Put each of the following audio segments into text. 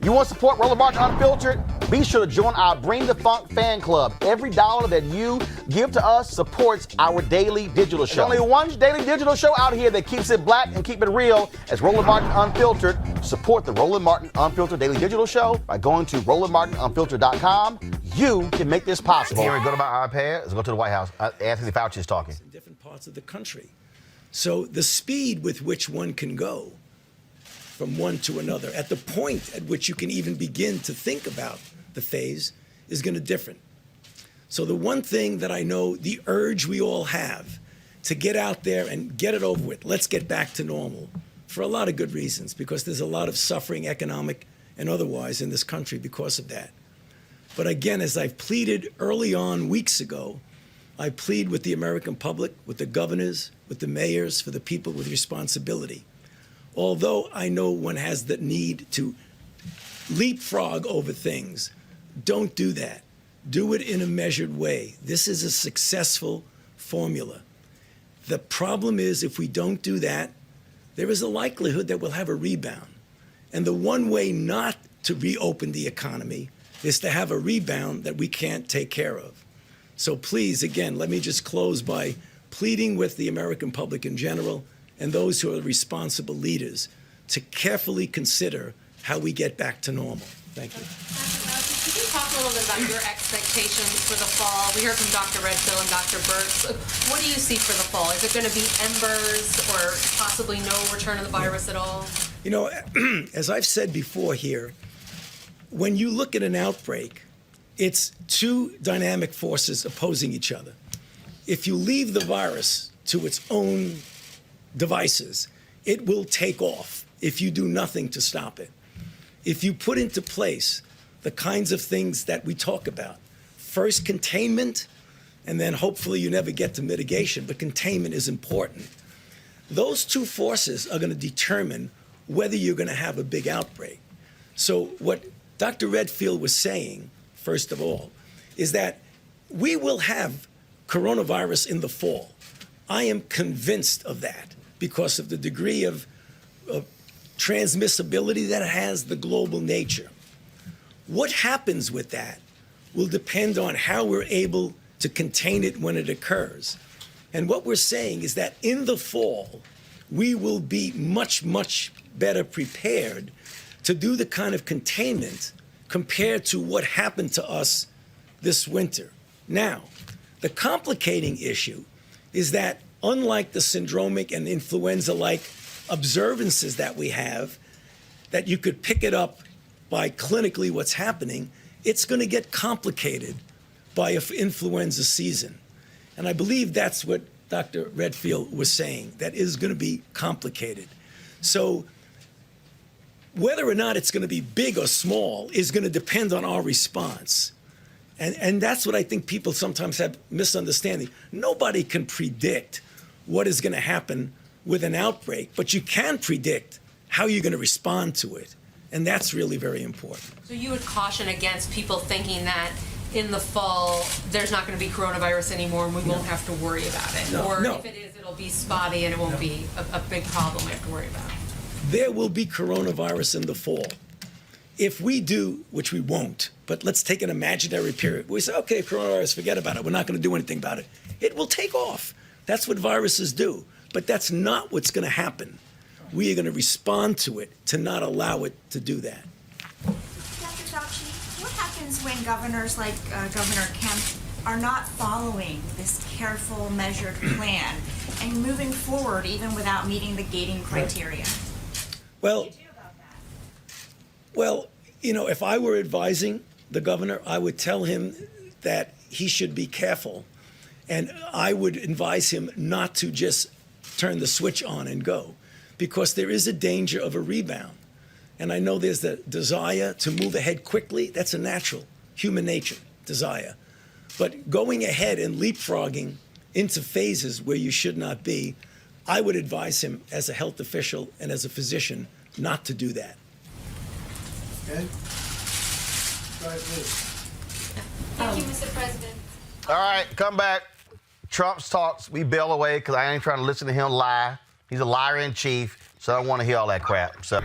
You want to support Roland Martin Unfiltered? Be sure to join our Bring the Funk fan club. Every dollar that you give to us supports our daily digital show. There's only one daily digital show out here that keeps it black and keep it real as Roland Martin Unfiltered. Support the Roland Martin Unfiltered daily digital show by going to RolandMartinUnfiltered.com. You can make this possible. Here we go to my iPad. Let's go to the White House. Anthony Fauci is talking. In different parts of the country. So the speed with which one can go from one to another, at the point at which you can even begin to think about the phase, is going to differ. So the one thing that I know, the urge we all have to get out there and get it over with, let's get back to normal, for a lot of good reasons, because there's a lot of suffering, economic and otherwise, in this country because of that. But again, as I've pleaded early on weeks ago, I plead with the American public, with the governors, with the mayors, for the people with responsibility. Although I know one has the need to leapfrog over things, don't do that. Do it in a measured way. This is a successful formula. The problem is, if we don't do that, there is a likelihood that we'll have a rebound. And the one way not to reopen the economy is to have a rebound that we can't take care of. So please, again, let me just close by pleading with the American public in general and those who are responsible leaders to carefully consider how we get back to normal. Thank you. Could you talk a little bit about your expectations for the fall? We heard from Dr. Redfield and Dr. Birx. What do you see for the fall? Is it going to be embers or possibly no return of the virus at all? You know, as I've said before here, when you look at an outbreak, it's two dynamic forces opposing each other. If you leave the virus to its own devices, it will take off if you do nothing to stop it. If you put into place the kinds of things that we talk about, first containment, and then hopefully you never get to mitigation, but containment is important. Those two forces are going to determine whether you're going to have a big outbreak. So what Dr. Redfield was saying, first of all, is that we will have coronavirus in the fall. I am convinced of that because of the degree of transmissibility that it has, the global nature. What happens with that will depend on how we're able to contain it when it occurs. And what we're saying is that in the fall, we will be much, much better prepared to do the kind of containment compared to what happened to us this winter. Now, the complicating issue is that unlike the syndromic and influenza-like observances that we have, that you could pick it up by clinically what's happening, it's going to get complicated by an influenza season. And I believe that's what Dr. Redfield was saying, that is going to be complicated. So whether or not it's going to be big or small is going to depend on our response. And that's what I think people sometimes have misunderstanding. Nobody can predict what is going to happen with an outbreak, but you can predict how you're going to respond to it. And that's really very important. So you would caution against people thinking that in the fall there's not going to be coronavirus anymore and we won't have to worry about it. Or if it is, it'll be spotty and it won't be a big problem we have to worry about. There will be coronavirus in the fall. If we do, which we won't, but let's take an imaginary period. We say, okay, coronavirus, forget about it. We're not going to do anything about it. It will take off. That's what viruses do. But that's not what's going to happen. We are going to respond to it to not allow it to do that. Dr. Fauci, what happens when governors like Governor Kemp are not following this careful, measured plan and moving forward even without meeting the gating criteria? Well, you know, if I were advising the governor, I would tell him that he should be careful. And I would advise him not to just turn the switch on and go, because there is a danger of a rebound. And I know there's the desire to move ahead quickly. That's a natural human nature desire. But going ahead and leapfrogging into phases where you should not be, I would advise him as a health official and as a physician not to do that. Okay. Go ahead, please. Thank you, Mr. President. All right, come back. Trump's talks, we bail away because I ain't trying to listen to him lie. He's a liar in chief, so I don't want to hear all that crap. So.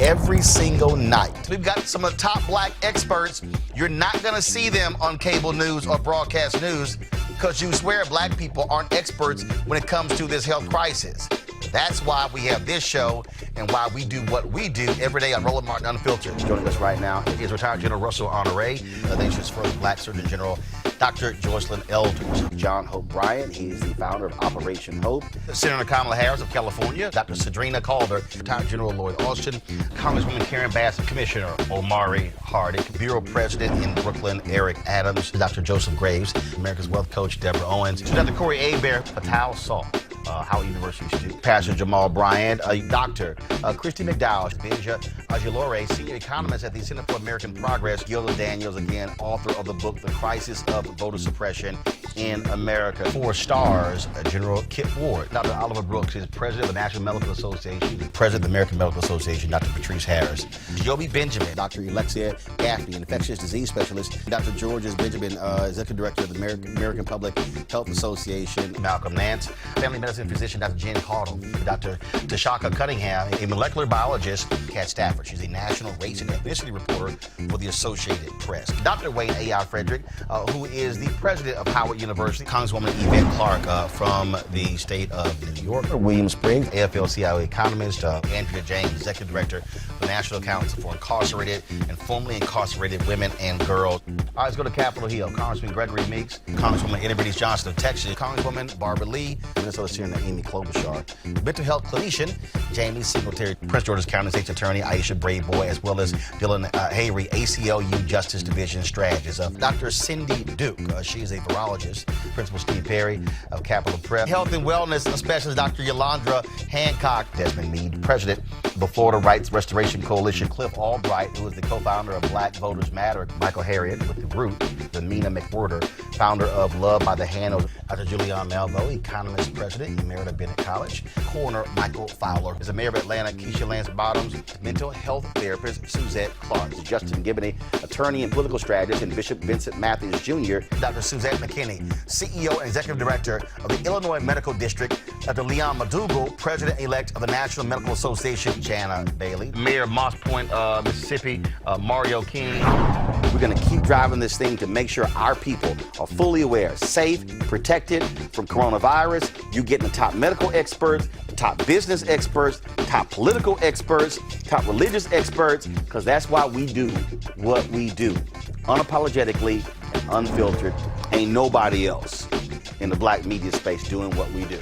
every single night. We've got some of the top black experts. You're not going to see them on cable news or broadcast news because you swear black people aren't experts when it comes to this health crisis. That's why we have this show and why we do what we do every day on Roland Martin Unfiltered. Joining us right now is retired General RUSSEL HONORE, the nation's first black Surgeon General, Dr. Joycelyn Elders. John Hope Bryant, he is the founder of Operation Hope. Senator Kamala Harris of California, Dr. Cedrina Calder, retired General Lloyd Austin, Congresswoman Karen Bass, Commissioner OMARI Hardick, Bureau President in Brooklyn, Eric Adams, Dr. Joseph Graves, America's Wealth Coach, Deborah Owens, Dr. Corey Abear, Patel Saul. Howard University student, Pastor Jamal Bryant, Dr. Christy McDowell, Benja Ajilore, senior economist at the Center for American Progress, Gilda Daniels, again, author of the book, The Crisis of Voter Suppression in America. 4 stars, General Kip Ward, Dr. Oliver Brooks is president of the National Medical Association, president of the American Medical Association, Dr. Patrice Harris, Joby Benjamin, Dr. Alexia Gaffney, infectious disease specialist, Dr. Georges Benjamin, executive director of the American Public Health Association, Malcolm Nance, family medicine physician, Dr. Jen Caudle, Dr. TSHAKA Cunningham, a molecular biologist, Kat Stafford. She's a national race and ethnicity reporter for the Associated Press. Dr. Wayne A.I. Frederick, who is the president of Howard University, Congresswoman Yvette Clarke from the state of New York, William Spriggs, AFL-CIO economist, Andrea James, executive director of the National Council for Incarcerated and Formerly Incarcerated Women and Girls. All right, let's go to Capitol Hill. Congressman Gregory Meeks, Congresswoman Eddie British Johnson of Texas, Congresswoman Barbara Lee, Minnesota Senator Amy Klobuchar, mental health clinician Jamie Singletary, Prince George's County State's Attorney Aisha Brayboy, as well as Dylan Hayrie, ACLU Justice Division strategist. Dr. Cindy Duke, she is a virologist. Principal Steve Perry of Capitol Prep. Health and wellness specialist Dr. Yolandra Hancock, Desmond Meade, president of the Florida Rights Restoration Coalition, Cliff Albright, who is the co-founder of Black Voters Matter, Michael Harriot with The Root, Mina McWhorter, founder of Love by the Hand, Dr. Julianne Malveaux, economist president, Emerita Bennett College, coroner Michael Fowler, is the mayor of Atlanta, Keisha Lance Bottoms, mental health therapist Suzette Clark, Justin Gibney, attorney and political strategist, and Bishop Vincent Matthews Jr., Dr. Suzette McKinney, CEO and executive director of the Illinois Medical District, Dr. Leon McDougall, president-elect of the National Medical Association, Jana Bailey, mayor of Moss Point, Mississippi, Mario King. We're going to keep driving this thing to make sure our people are fully aware, safe, protected from coronavirus. You're getting the top medical experts, the top business experts, top political experts, top religious experts, because that's why we do what we do. Unapologetically and unfiltered. Ain't nobody else in the black media space doing what we do.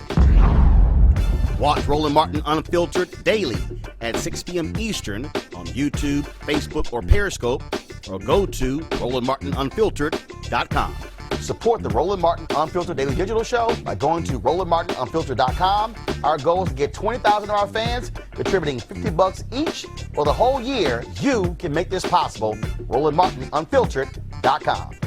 Watch Roland Martin Unfiltered daily at 6 p.m. Eastern on YouTube, Facebook, or Periscope, or go to RolandMartinUnfiltered.com. Support the Roland Martin Unfiltered Daily Digital Show by going to RolandMartinUnfiltered.com. Our goal is to get 20,000 of our fans contributing $50 each for the whole year. You can make this possible. RolandMartinUnfiltered.com.